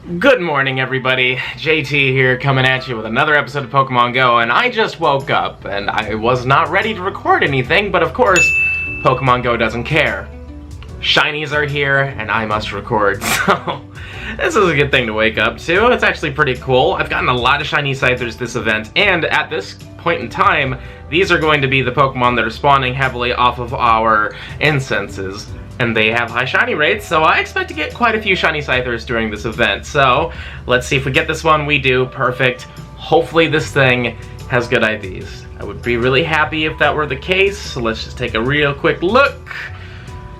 Good morning, everybody. JT here, coming at you with another episode of Pokemon Go, and I just woke up, and I was not ready to record anything, but of course, Pokemon Go doesn't care. Shinies are here, and I must record, so this is a good thing to wake up to. It's actually pretty cool. I've gotten a lot of shiny Scythers this event, and at this point in time, these are going to be the Pokemon that are spawning heavily off of our incenses. And they have high shiny rates, so I expect to get quite a few shiny Scythers during this event. So, let's see if we get this one. We do. Perfect. Hopefully this thing has good IVs. I would be really happy if that were the case, so let's just take a real quick look.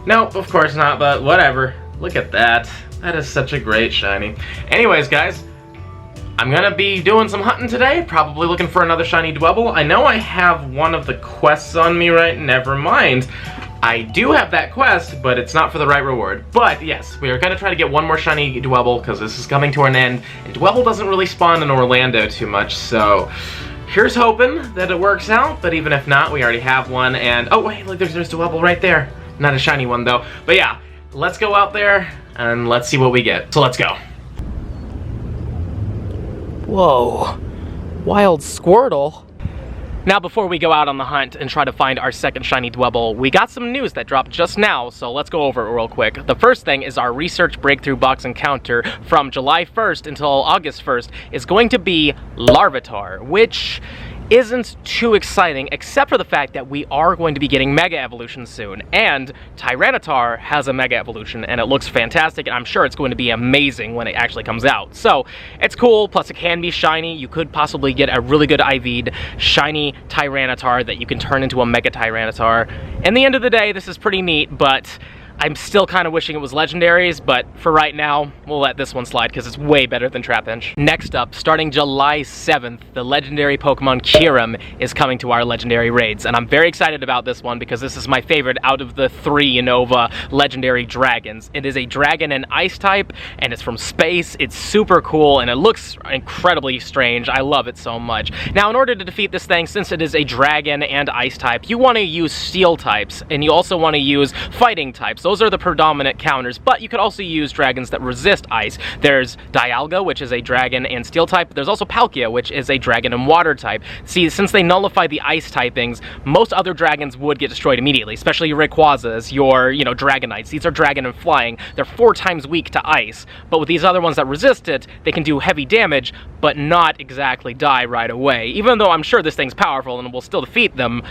Nope, of course not, but whatever. Look at that. That is such a great shiny. Anyways, guys, I'm gonna be doing some hunting today, probably looking for another shiny Dwebble. I know I have one of the quests on me, right? Never mind. I do have that quest, but it's not for the right reward. But yes, we are going to try to get one more shiny Dwebble, because this is coming to an end, and Dwebble doesn't really spawn in Orlando too much, so here's hoping that it works out, but even if not, we already have one, and oh wait, look, there's Dwebble right there. Not a shiny one though. But yeah, let's go out there, and let's see what we get. So let's go. Whoa, wild Squirtle. Now, before we go out on the hunt and try to find our second shiny Dwebble, we got some news that dropped just now, so let's go over it real quick. The first thing is our research breakthrough box encounter from July 1st until August 1st is going to be Larvitar, which isn't too exciting, except for the fact that we are going to be getting Mega Evolution soon, and Tyranitar has a Mega Evolution, and it looks fantastic, and I'm sure it's going to be amazing when it actually comes out. So, it's cool, plus it can be shiny. You could possibly get a really good IV'd shiny Tyranitar that you can turn into a Mega Tyranitar. In the end of the day, this is pretty neat, but I'm still kind of wishing it was legendaries, but for right now, we'll let this one slide because it's way better than Trapinch. Next up, starting July 7th, the legendary Pokemon Kyurem is coming to our legendary raids, and I'm very excited about this one because this is my favorite out of the three Unova legendary dragons. It is a dragon and ice type, and it's from space. It's super cool, and it looks incredibly strange. I love it so much. Now, in order to defeat this thing, since it is a dragon and ice type, you want to use steel types, and you also want to use fighting types. Those are the predominant counters, but you could also use dragons that resist ice. There's Dialga, which is a dragon and steel type. There's also Palkia, which is a dragon and water type. See, since they nullify the ice typings, most other dragons would get destroyed immediately, especially your Rayquazas, your, Dragonites. These are dragon and flying. They're 4 times weak to ice, but with these other ones that resist it, they can do heavy damage, but not exactly die right away. Even though I'm sure this thing's powerful and will still defeat them,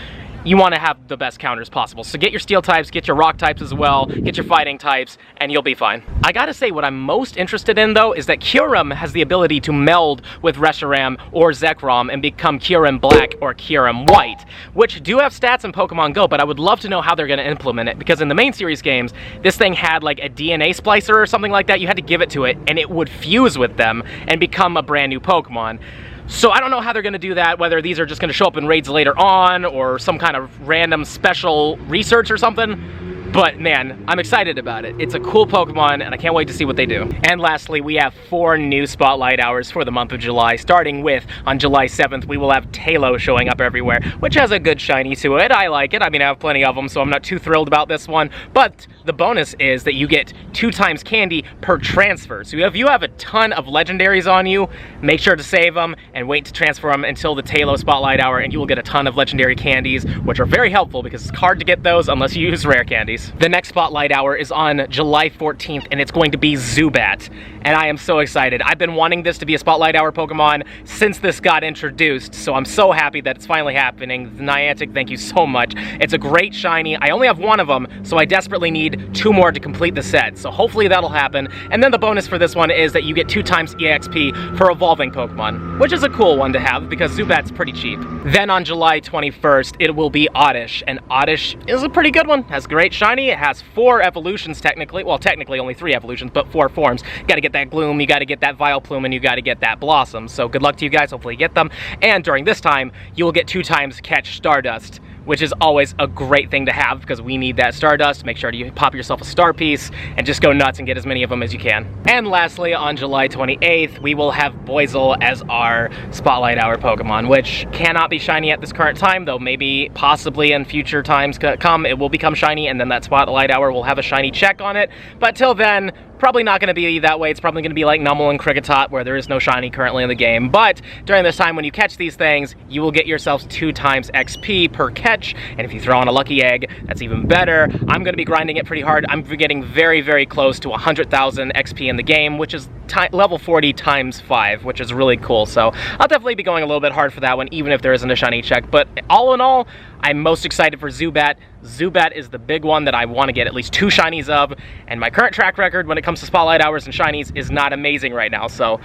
you want to have the best counters possible. So get your steel types, get your rock types as well, get your fighting types, and you'll be fine. I gotta say, what I'm most interested in, though, is that Kyurem has the ability to meld with Reshiram or Zekrom and become Kyurem Black or Kyurem White, which do have stats in Pokemon Go, but I would love to know how they're going to implement it, because in the main series games, this thing had like a DNA splicer or something like that. You had to give it to it, and it would fuse with them and become a brand new Pokemon. So I don't know how they're going to do that, whether these are just going to show up in raids later on, or some kind of random special research or something. But man, I'm excited about it. It's a cool Pokemon, and I can't wait to see what they do. And lastly, we have 4 new spotlight hours for the month of July, starting with, on July 7th, we will have Taillow showing up everywhere, which has a good shiny to it. I like it. I mean, I have plenty of them, so I'm not too thrilled about this one. But the bonus is that you get 2 times candy per transfer. So if you have a ton of legendaries on you, make sure to save them and wait to transfer them until the Taillow spotlight hour, and you will get a ton of legendary candies, which are very helpful because it's hard to get those unless you use rare candies. The next spotlight hour is on July 14th, and it's going to be Zubat, and I am so excited. I've been wanting this to be a spotlight hour Pokemon since this got introduced, so I'm so happy that it's finally happening. Niantic, thank you so much. It's a great shiny. I only have 1 of them, so I desperately need 2 more to complete the set, so hopefully that'll happen. And then the bonus for this one is that you get 2 times EXP for evolving Pokemon, which is a cool one to have because Zubat's pretty cheap. Then on July 21st, it will be Oddish, and Oddish is a pretty good one. Has great shiny. It has 4 evolutions technically. Well, technically only 3 evolutions, but 4 forms. You gotta get that Gloom, you gotta get that Vileplume, and you gotta get that Blossom. So good luck to you guys, hopefully you get them. And during this time, you will get 2 times Catch Stardust, which is always a great thing to have because we need that Stardust. Make sure to pop yourself a star piece and just go nuts and get as many of them as you can. And lastly, on July 28th, we will have Boizel as our Spotlight Hour Pokemon, which cannot be shiny at this current time, though maybe possibly in future times it will become shiny, and then that Spotlight Hour will have a shiny check on it. But till then, Probably not going to be that way. It's probably going to be like Numel and Kricketot, where there is no shiny currently in the game. But during this time, when you catch these things, you will get yourselves 2 times XP per catch. And if you throw on a lucky egg, that's even better. I'm going to be grinding it pretty hard. I'm getting very, very close to 100,000 XP in the game, which is level 40 times 5, which is really cool. So I'll definitely be going a little bit hard for that one, even if there isn't a shiny check. But all in all, I'm most excited for Zubat. Zubat is the big one that I want to get at least 2 shinies of, and my current track record when it comes to spotlight hours and shinies is not amazing right now, so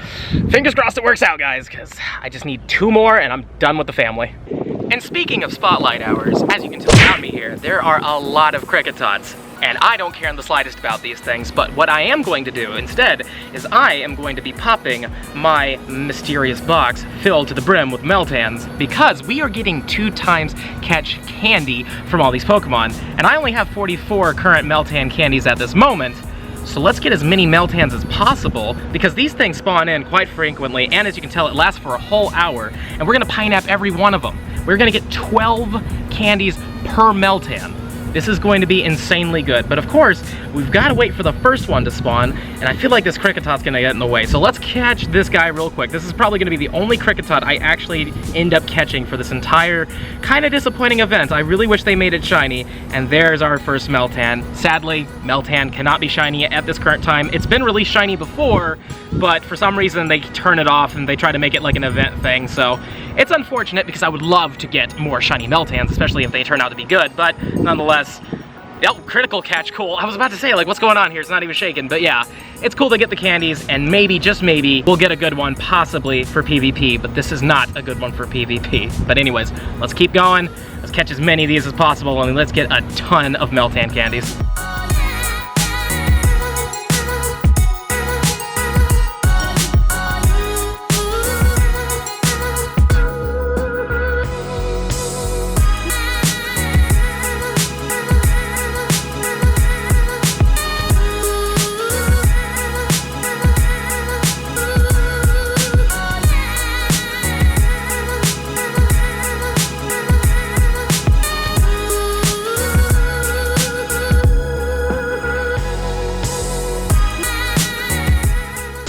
fingers crossed it works out, guys, because I just need 2 more and I'm done with the family. And speaking of spotlight hours, as you can tell around me here, there are a lot of Kricketots. And I don't care in the slightest about these things, but what I am going to do instead is I am going to be popping my mysterious box filled to the brim with Meltans, because we are getting 2 times catch candy from all these Pokemon, and I only have 44 current Meltan candies at this moment. So let's get as many Meltans as possible, because these things spawn in quite frequently, and as you can tell, it lasts for a whole hour, and we're gonna pineapple every one of them. We're gonna get 12 candies per Meltan. This is going to be insanely good, but of course, we've got to wait for the first one to spawn, and I feel like this Kricketot's gonna get in the way. So let's catch this guy real quick. This is probably gonna be the only Kricketot I actually end up catching for this entire kind of disappointing event. I really wish they made it shiny, and there's our first Meltan. Sadly, Meltan cannot be shiny at this current time. It's been released shiny before, but for some reason they turn it off and they try to make it like an event thing, so it's unfortunate because I would love to get more shiny Meltans, especially if they turn out to be good, but nonetheless, oh, critical catch, cool. I was about to say, like, what's going on here? It's not even shaking, but yeah, it's cool to get the candies, and maybe, just maybe, we'll get a good one, possibly, for PvP, but this is not a good one for PvP. But anyways, let's keep going, let's catch as many of these as possible, and let's get a ton of Meltan candies.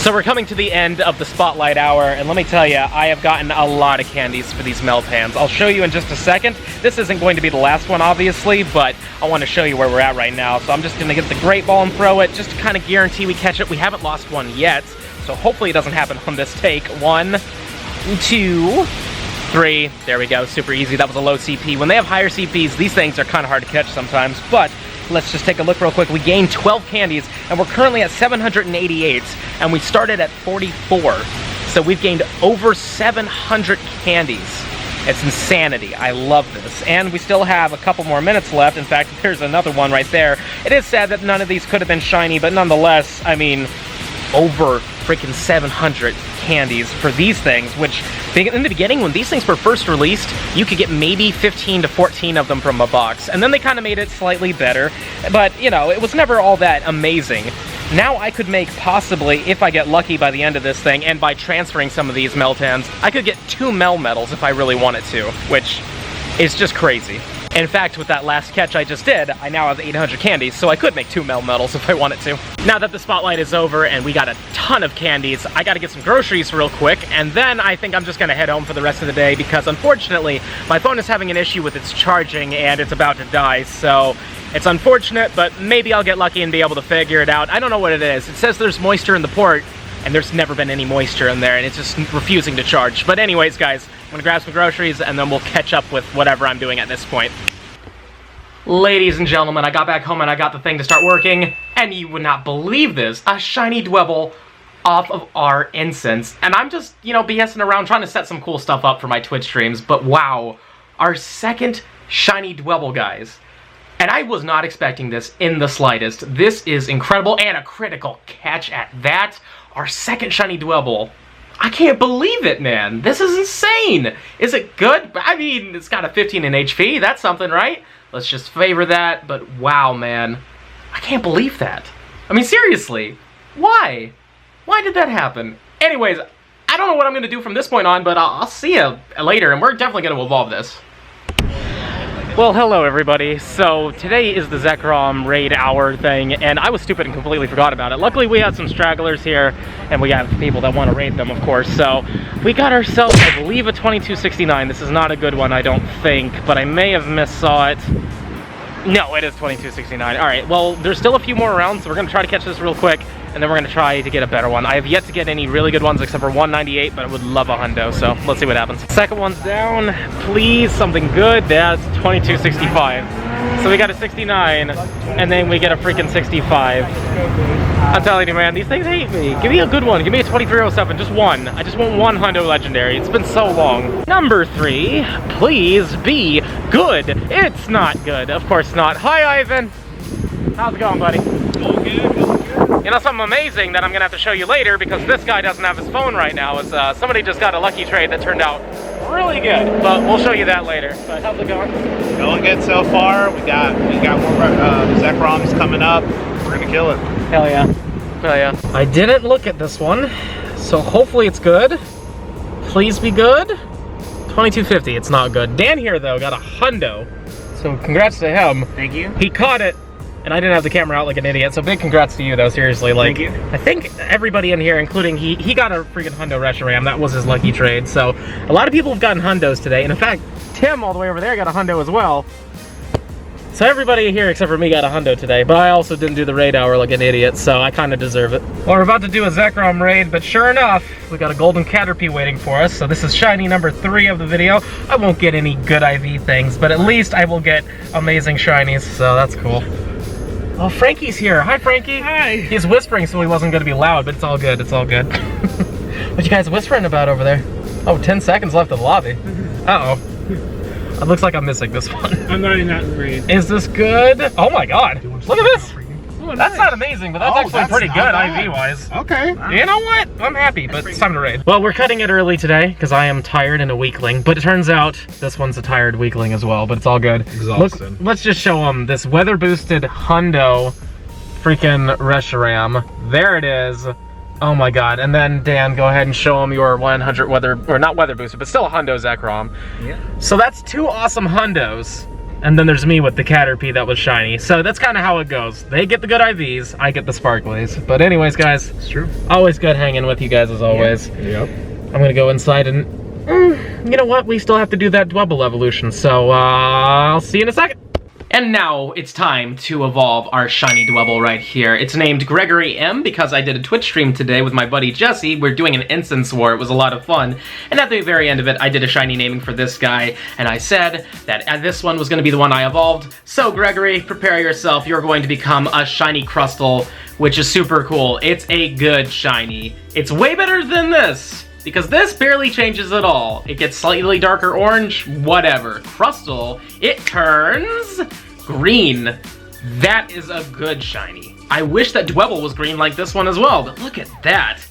So we're coming to the end of the spotlight hour, and let me tell you, I have gotten a lot of candies for these Meltans. I'll show you in just a second. This isn't going to be the last one, obviously, but I want to show you where we're at right now. So I'm just going to get the Great Ball and throw it, just to kind of guarantee we catch it. We haven't lost one yet, so hopefully it doesn't happen on this take. 1, 2, 3. There we go, super easy. That was a low CP. When they have higher CPs, these things are kind of hard to catch sometimes, but let's just take a look real quick. We gained 12 candies, and we're currently at 788, and we started at 44. So we've gained over 700 candies. It's insanity. I love this. And we still have a couple more minutes left. In fact, there's another one right there. It is sad that none of these could have been shiny, but nonetheless, I mean, over freaking 700 candies for these things, which in the beginning, when these things were first released, you could get maybe 15 to 14 of them from a box, and then they kind of made it slightly better, but you know, it was never all that amazing. Now I could make, possibly, if I get lucky by the end of this thing, and by transferring some of these Meltans, I could get 2 Mel medals if I really wanted to, which is just crazy. In fact, with that last catch I just did, I now have 800 candies, so I could make 2 Mel medals if I wanted to. Now that the spotlight is over and we got a ton of candies, I gotta get some groceries real quick, and then I think I'm just gonna head home for the rest of the day, because unfortunately, my phone is having an issue with its charging and it's about to die, so it's unfortunate, but maybe I'll get lucky and be able to figure it out. I don't know what it is. It says there's moisture in the port, and there's never been any moisture in there, and it's just refusing to charge. But anyways, guys, I'm gonna grab some groceries, and then we'll catch up with whatever I'm doing at this point. Ladies and gentlemen, I got back home and I got the thing to start working, and you would not believe this, a shiny Dwebble off of our incense. And I'm just, you know, BSing around trying to set some cool stuff up for my Twitch streams, but wow, our second shiny Dwebble, guys. And I was not expecting this in the slightest. This is incredible, and a critical catch at that. Our second shiny Dwebble. I can't believe it, man. This is insane. Is it good? I mean, it's got a 15 in HP. That's something, right? Let's just favor that. But wow, man. I can't believe that. I mean, seriously. Why? Why did that happen? Anyways, I don't know what I'm going to do from this point on, but I'll see you later, and we're definitely going to evolve this. Well, hello everybody. So today is the Zekrom raid hour thing, and I was stupid and completely forgot about it. Luckily we had some stragglers here, and we have people that want to raid them, of course. So we got ourselves, I believe, a 2269. This is not a good one, I don't think, but I may have missaw it. No, it is 2269. All right, well, there's still a few more around, so we're gonna try to catch this real quick, and then we're gonna try to get a better one. I have yet to get any really good ones except for 198, but I would love a hundo, so let's see what happens. Second one's down. Please, something good. That's 2265. So we got a 69, and then we get a freaking 65. I'm telling you, man, these things hate me. Give me a good one. Give me a 2307, just one. I just want one hundo legendary. It's been so long. Number 3, please be good. It's not good. Of course not. Hi, Ivan. How's it going, buddy? All good. You know something amazing that I'm gonna have to show you later, because this guy doesn't have his phone right now, is somebody just got a lucky trade that turned out really good, but we'll show you that later. But how's it going? Going good so far. We got more Zekroms coming up. We're gonna kill it. Hell yeah. Hell yeah. I didn't look at this one, so hopefully it's good. Please be good. 2250, it's not good. Dan here though got a hundo, so congrats to him. Thank you. He caught it, and I didn't have the camera out like an idiot, so big congrats to you though, seriously. Like, Thank you. I think everybody in here, including he got a freaking hundo Reshiram. That was his lucky trade. So a lot of people have gotten hundos today, and in fact, Tim all the way over there got a hundo as well. So everybody here except for me got a hundo today, but I also didn't do the raid hour like an idiot, so I kind of deserve it. Well, we're about to do a Zekrom raid, but sure enough, we got a golden Caterpie waiting for us. So this is shiny number 3 of the video. I won't get any good IV things, but at least I will get amazing shinies, so that's cool. Oh, Frankie's here. Hi, Frankie. Hi. He's whispering, so he wasn't going to be loud, but it's all good. It's all good. What you guys whispering about over there? Oh, 10 seconds left of the lobby. Uh-oh. It looks like I'm missing this one. I'm not in that raid. Is this good? Oh my god. Look at this. Oh, That's nice. not amazing, but that's actually pretty good IV-wise. Okay. You know what? I'm happy, but it's time to raid. Well, we're cutting it early today because I am tired and a weakling, but it turns out this one's a tired weakling as well, but it's all good. Exhausted. Let's just show them this weather-boosted hundo freaking Reshiram. There it is. Oh my god. And then, Dan, go ahead and show them your 100 weather, or not weather-boosted, but still a hundo Zekrom. Yeah. So that's 2 awesome hundos. And then there's me with the Caterpie that was shiny. So that's kind of how it goes. They get the good IVs, I get the sparklies. But anyways, guys, It's true. always good hanging with you guys as always. Yep. I'm gonna go inside and, you know what? We still have to do that Dwebble evolution. So I'll see you in a second. And now it's time to evolve our shiny Dwebble right here. It's named Gregory M because I did a Twitch stream today with my buddy Jesse. We're doing an instance war. It was a lot of fun. And at the very end of it, I did a shiny naming for this guy, and I said that this one was going to be the one I evolved. So Gregory, prepare yourself. You're going to become a shiny Crustle, which is super cool. It's a good shiny. It's way better than this, because this barely changes at all. It gets slightly darker orange, whatever. Crustle, it turns green. That is a good shiny. I wish that Dwebble was green like this one as well, but look at that.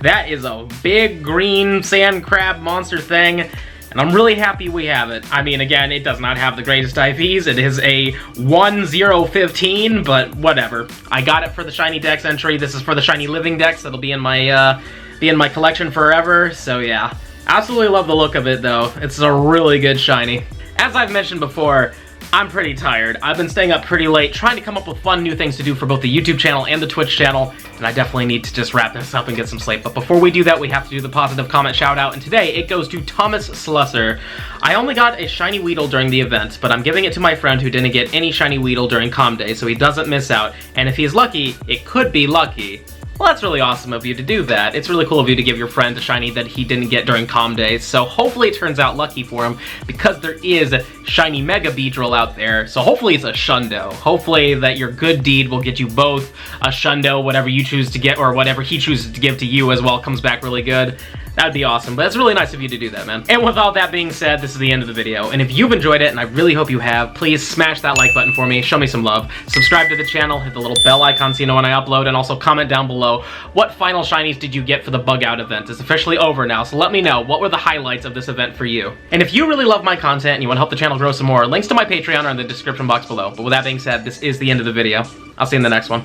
That is a big green sand crab monster thing, and I'm really happy we have it. I mean, again, it does not have the greatest IVs. It is a 1015, but whatever. I got it for the shiny dex entry. This is for the shiny living dex. That'll be in my collection forever, so yeah. Absolutely love the look of it though. It's a really good shiny. As I've mentioned before, I'm pretty tired. I've been staying up pretty late trying to come up with fun new things to do for both the YouTube channel and the Twitch channel, and I definitely need to just wrap this up and get some sleep. But before we do that, we have to do the positive comment shout out, and today it goes to Thomas Slusser. I only got a shiny Weedle during the event, but I'm giving it to my friend who didn't get any shiny Weedle during Com Day, so he doesn't miss out, and if he's lucky, it could be lucky. Well, that's really awesome of you to do that. It's really cool of you to give your friend a shiny that he didn't get during Com Days, so hopefully it turns out lucky for him, because there is a shiny Mega Beedrill out there, so hopefully it's a Shundo. Hopefully that your good deed will get you both a Shundo, whatever you choose to get, or whatever he chooses to give to you as well comes back really good. That'd be awesome, but it's really nice of you to do that, man. And with all that being said, this is the end of the video, and if you've enjoyed it, and I really hope you have, please smash that like button for me, show me some love, subscribe to the channel, hit the little bell icon so you know when I upload, and also comment down below what final shinies did you get for the bug out event. It's officially over now, so let me know what were the highlights of this event for you. And if you really love my content and you want to help the channel grow some more, links to my Patreon are in the description box below. But with that being said, this is the end of the video. I'll see you in the next one.